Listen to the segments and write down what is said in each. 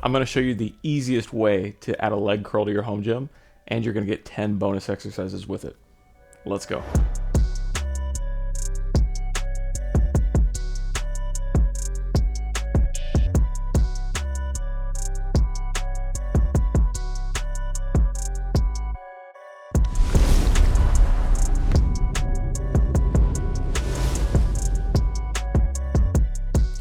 I'm going to show you the easiest way to add a leg curl to your home gym, and you're going to get 10 bonus exercises with it. Let's go.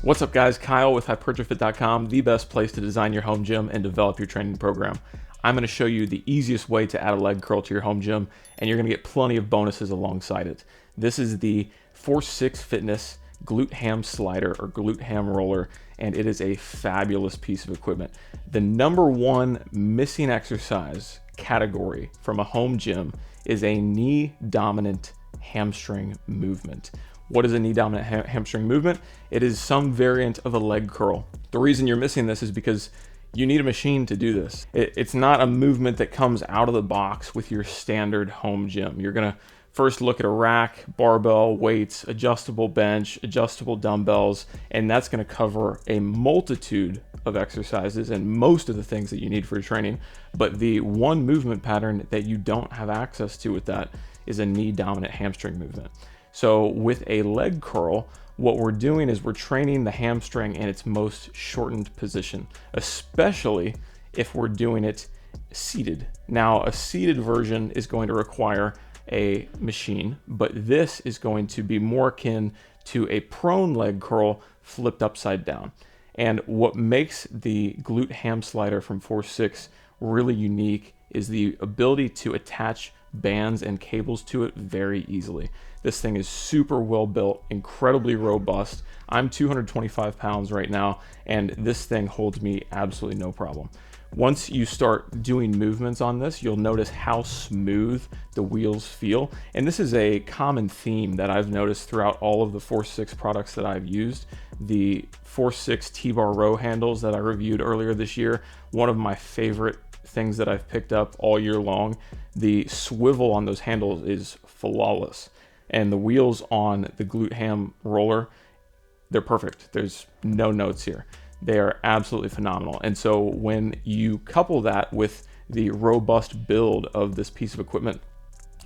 What's up guys, Kyle with hypertrophy.com, the best place to design your home gym and develop your training program. I'm going to show you the easiest way to add a leg curl to your home gym, and you're going to get plenty of bonuses alongside it. This is the Force6 Fitness Glute Ham Slider or Glute Ham Roller, and it is a fabulous piece of equipment. The number one missing exercise category from a home gym is a knee dominant hamstring movement. What is a knee dominant hamstring movement? It is some variant of a leg curl. The reason you're missing this is because you need a machine to do this. It's not a movement that comes out of the box with your standard home gym. You're gonna first look at a rack, barbell, weights, adjustable bench, adjustable dumbbells, and that's gonna cover a multitude of exercises and most of the things that you need for your training. But the one movement pattern that you don't have access to with that is a knee dominant hamstring movement. So with a leg curl, what we're doing is we're training the hamstring in its most shortened position, especially if we're doing it seated. Now, a seated version is going to require a machine, but this is going to be more akin to a prone leg curl flipped upside down. And what makes the glute ham slider from Force6 really unique is the ability to attach bands and cables to it very easily. This thing is super well built, incredibly robust. I'm 225 pounds right now, and this thing holds me absolutely no problem. Once you start doing movements on this, you'll notice how smooth the wheels feel. And this is a common theme that I've noticed throughout all of the Force6 products that I've used. The Force6 T-bar row handles that I reviewed earlier this year, one of my favorite things that I've picked up all year long. The swivel on those handles is flawless. And the wheels on the glute ham roller, they're perfect. There's no notes here. They are absolutely phenomenal. And so when you couple that with the robust build of this piece of equipment,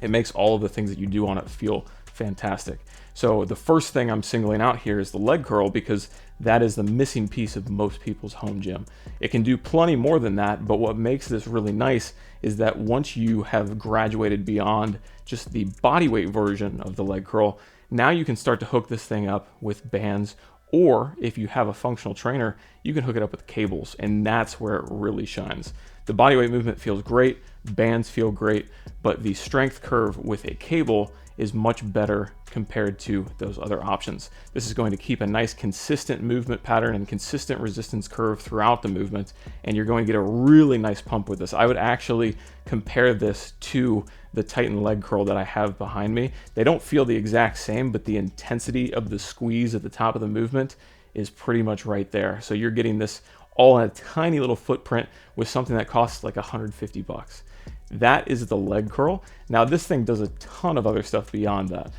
it makes all of the things that you do on it feel fantastic. So the first thing I'm singling out here is the leg curl, because that is the missing piece of most people's home gym. It can do plenty more than that, but what makes this really nice is that once you have graduated beyond just the bodyweight version of the leg curl, now you can start to hook this thing up with bands, or if you have a functional trainer, you can hook it up with cables, and that's where it really shines. The bodyweight movement feels great, bands feel great, but the strength curve with a cable is much better compared to those other options. This is going to keep a nice consistent movement pattern and consistent resistance curve throughout the movement, and you're going to get a really nice pump with this. I would actually compare this to the Titan leg curl that I have behind me. They don't feel the exact same, but the intensity of the squeeze at the top of the movement is pretty much right there. So you're getting this all in a tiny little footprint with something that costs like 150 bucks. That is the leg curl. Now this thing does a ton of other stuff beyond that.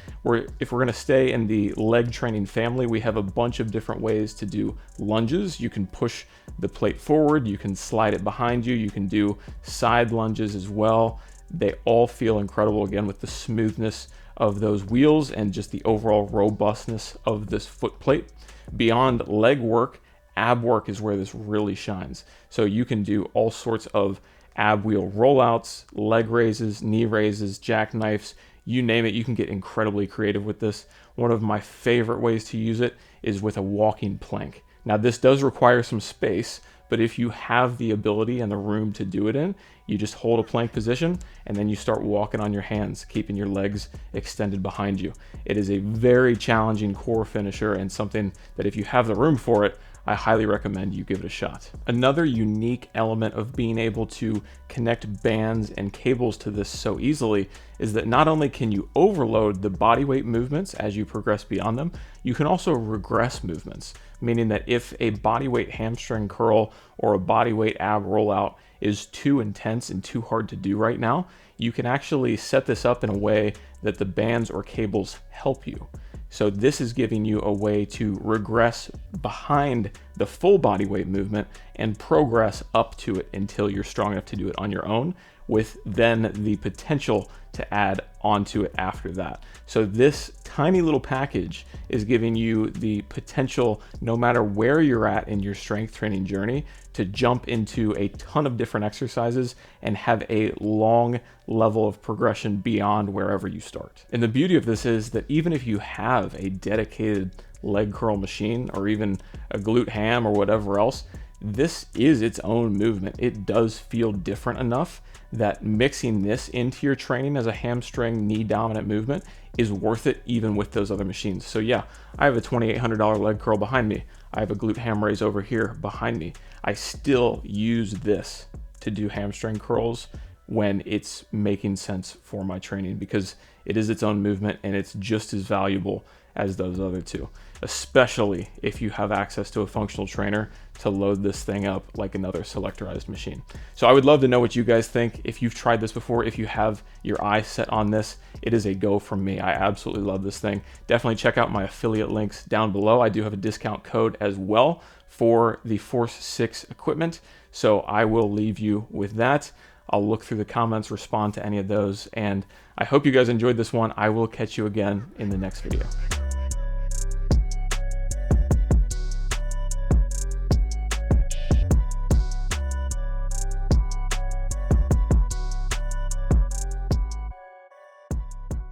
If we're gonna stay in the leg training family, we have a bunch of different ways to do lunges. You can push the plate forward, you can slide it behind you, you can do side lunges as well. They all feel incredible, again, with the smoothness of those wheels and just the overall robustness of this foot plate. Beyond leg work, ab work is where this really shines. So you can do all sorts of ab wheel rollouts, leg raises, knee raises, jackknifes, you name it. You can get incredibly creative with this. One of my favorite ways to use it is with a walking plank. Now this does require some space, but if you have the ability and the room to do it in, you just hold a plank position and then you start walking on your hands, keeping your legs extended behind you. It is a very challenging core finisher and something that if you have the room for it, I highly recommend you give it a shot. Another unique element of being able to connect bands and cables to this so easily is that not only can you overload the bodyweight movements as you progress beyond them, you can also regress movements, meaning that if a bodyweight hamstring curl or a bodyweight ab rollout is too intense and too hard to do right now, you can actually set this up in a way that the bands or cables help you. So this is giving you a way to regress behind the full body weight movement and progress up to it until you're strong enough to do it on your own, with then the potential to add onto it after that. So this tiny little package is giving you the potential, no matter where you're at in your strength training journey, to jump into a ton of different exercises and have a long level of progression beyond wherever you start. And the beauty of this is that even if you have a dedicated leg curl machine or even a glute ham or whatever else, this is its own movement. It does feel different enough that mixing this into your training as a hamstring knee dominant movement is worth it even with those other machines. So yeah, I have a $2,800 leg curl behind me. I have a glute ham raise over here behind me. I still use this to do hamstring curls when it's making sense for my training, because it is its own movement and it's just as valuable as those other two, especially if you have access to a functional trainer to load this thing up like another selectorized machine. So I would love to know what you guys think. If you've tried this before, if you have your eye set on this, it is a go from me. I absolutely love this thing. Definitely check out my affiliate links down below. I do have a discount code as well for the Force 6 equipment, so I will leave you with that. I'll look through the comments, respond to any of those, and I hope you guys enjoyed this one. I will catch you again in the next video.